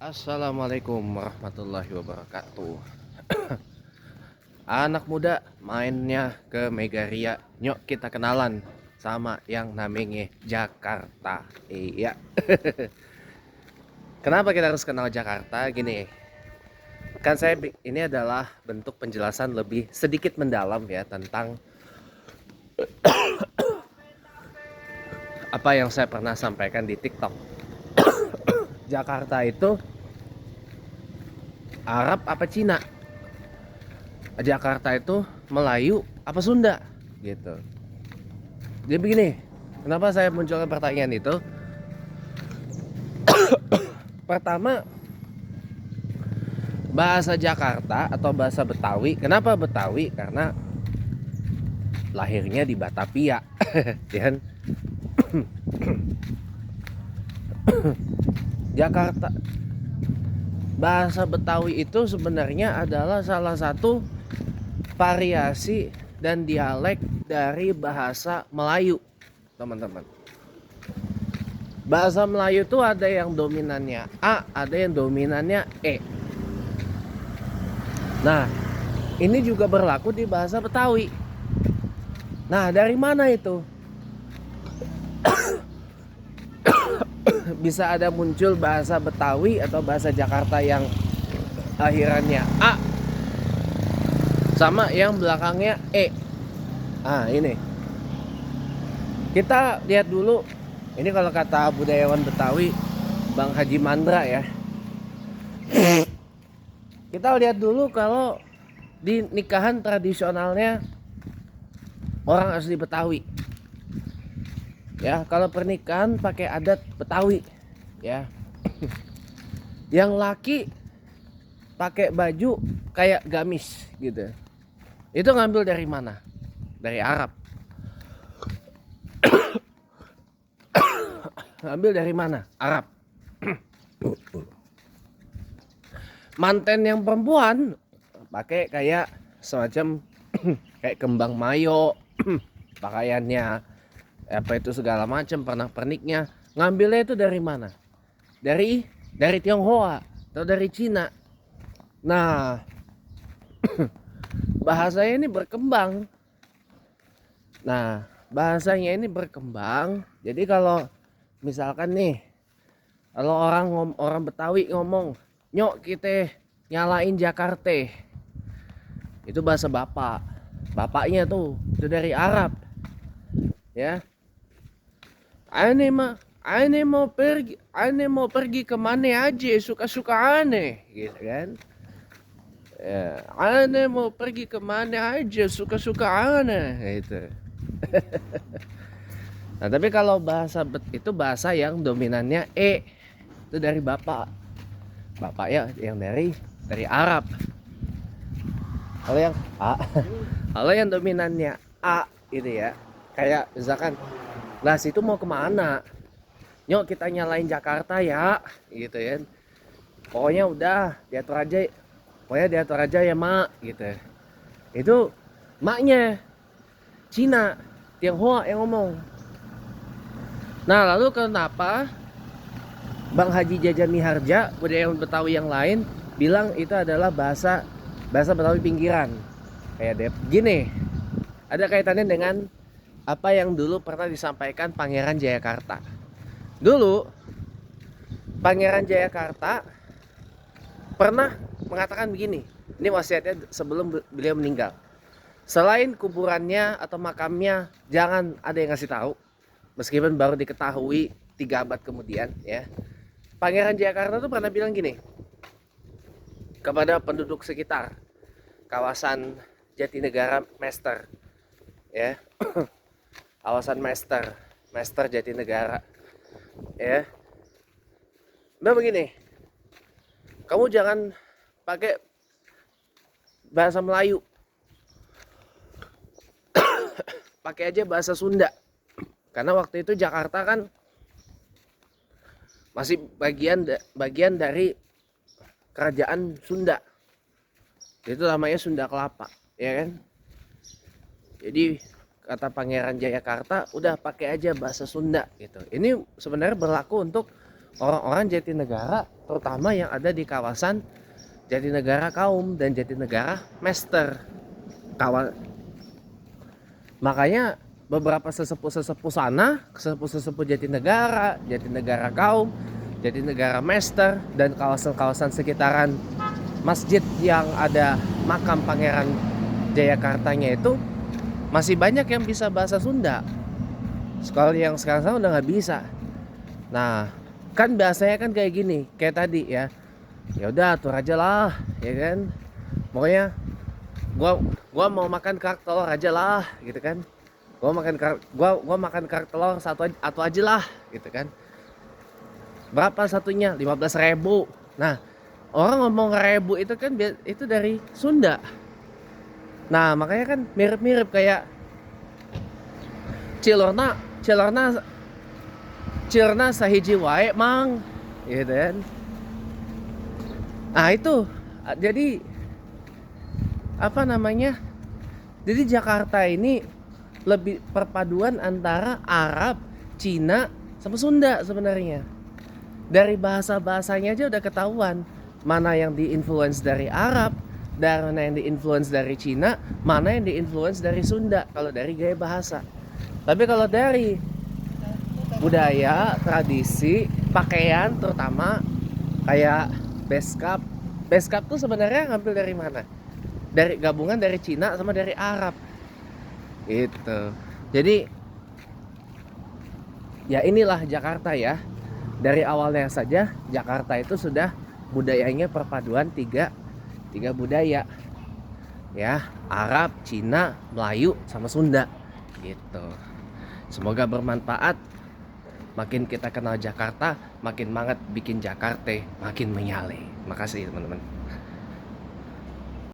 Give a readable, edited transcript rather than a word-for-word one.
Assalamualaikum warahmatullahi wabarakatuh. Anak muda mainnya ke Megaria. Nyok kita kenalan sama yang namanya Jakarta. Iya. Kenapa kita harus kenal Jakarta? Gini, kan ini adalah bentuk penjelasan lebih sedikit mendalam ya tentang apa yang saya pernah sampaikan di TikTok. Jakarta itu Arab apa Cina? Jakarta itu Melayu apa Sunda gitu. Jadi begini, kenapa saya munculkan pertanyaan itu? Pertama, bahasa Jakarta atau bahasa Betawi. Kenapa Betawi? Karena lahirnya di Batavia, kan? Jakarta. Bahasa Betawi itu sebenarnya adalah salah satu variasi dan dialek dari bahasa Melayu, teman-teman. Bahasa Melayu itu ada yang dominannya A, ada yang dominannya E. Nah, ini juga berlaku di bahasa Betawi. Nah, dari mana itu? Bisa ada muncul bahasa Betawi atau bahasa Jakarta yang akhirannya A sama yang belakangnya E. Ini kita lihat dulu. Ini kalau kata budayawan Betawi, Bang Haji Mandra ya. Kita lihat dulu kalau di nikahan tradisionalnya orang asli Betawi. Ya, kalau pernikahan pakai adat Betawi, ya. Yang laki pakai baju kayak gamis gitu. Itu ngambil dari mana? Dari Arab. Ngambil dari mana? Arab. Manten yang perempuan pakai kayak semacam kayak kembang mayo, pakaiannya apa itu segala macam, pernak-perniknya ngambilnya itu dari mana? Dari Tionghoa atau dari Cina. Nah, bahasanya ini berkembang. Jadi kalau misalkan nih, kalau orang Betawi ngomong, "Nyok kita nyalain Jakarta." Itu bahasa bapak. Bapaknya tuh itu dari Arab. Ya. Ane mau pergi kemana aja suka-suka aneh, gitu kan? Ya, ane mau pergi kemana aja suka-suka aneh, gitu. Nah, tapi kalau itu bahasa yang dominannya E, itu dari bapak ya, yang dari Arab. Kalau yang A, kalau yang dominannya A gitu ya, kayak misalkan lah situ mau kemana? Nyok kita nyalain Jakarta ya, gitu ya. Pokoknya diatur aja ya mak, gitu. Itu maknya Cina, Tionghoa yang ngomong. Nah, lalu kenapa Bang Haji Jaja Miharja, budayawan Betawi yang lain, bilang itu adalah bahasa Betawi pinggiran? Kayak gini, ada kaitannya dengan apa yang dulu pernah disampaikan Pangeran Jayakarta. Dulu Pangeran Jayakarta pernah mengatakan begini. Ini wasiatnya sebelum beliau meninggal. Selain kuburannya atau makamnya jangan ada yang ngasih tahu, meskipun baru diketahui 3 abad kemudian ya. Pangeran Jayakarta tuh pernah bilang gini kepada penduduk sekitar kawasan Jatinegara Mester ya. Kawasan Mester Jatinegara ya. Nah begini, kamu jangan pakai bahasa Melayu, pakai aja bahasa Sunda. Karena waktu itu Jakarta kan masih bagian dari kerajaan Sunda. Itu namanya Sunda Kelapa, ya kan? Jadi kata Pangeran Jayakarta, udah pakai aja bahasa Sunda gitu. Ini sebenarnya berlaku untuk orang-orang Jatinegara terutama yang ada di kawasan Jatinegara Kaum dan Jatinegara Mester. Makanya beberapa sesepuh-sesepuh sana, sesepuh-sesepuh Jatinegara, Jatinegara Kaum, Jatinegara Mester, dan kawasan-kawasan sekitaran masjid yang ada makam Pangeran Jayakartanya itu masih banyak yang bisa bahasa Sunda. Sekolah yang sekarang udah nggak bisa. Nah, kan biasanya kan kayak gini, kayak tadi ya. Ya udah atur aja lah, ya kan. Pokoknya gua mau makan kerak telur aja lah, gitu kan. Gua makan kerak telur satu aja lah, gitu kan. Berapa satunya? 15.000. Nah, orang ngomong ribu itu kan itu dari Sunda. Nah, makanya kan mirip-mirip kayak Cilorna sahiji wae mang, gitu kan. Nah itu jadi apa namanya, jadi Jakarta ini lebih perpaduan antara Arab, Cina, sama Sunda sebenarnya. Dari bahasa-bahasanya aja udah ketahuan mana yang diinfluence dari Arab, mana yang diinfluence dari Cina, mana yang diinfluence dari Sunda kalau dari gaya bahasa. Tapi kalau dari budaya, tradisi, pakaian terutama kayak beskap. Beskap tuh sebenarnya ngambil dari mana? Dari gabungan dari Cina sama dari Arab. Itu. Jadi ya inilah Jakarta ya. Dari awalnya saja Jakarta itu sudah budayanya perpaduan tiga budaya. Ya, Arab, Cina, Melayu sama Sunda. Gitu. Semoga bermanfaat. Makin kita kenal Jakarta, makin semangat bikin Jakarta makin menyale. Makasih teman-teman.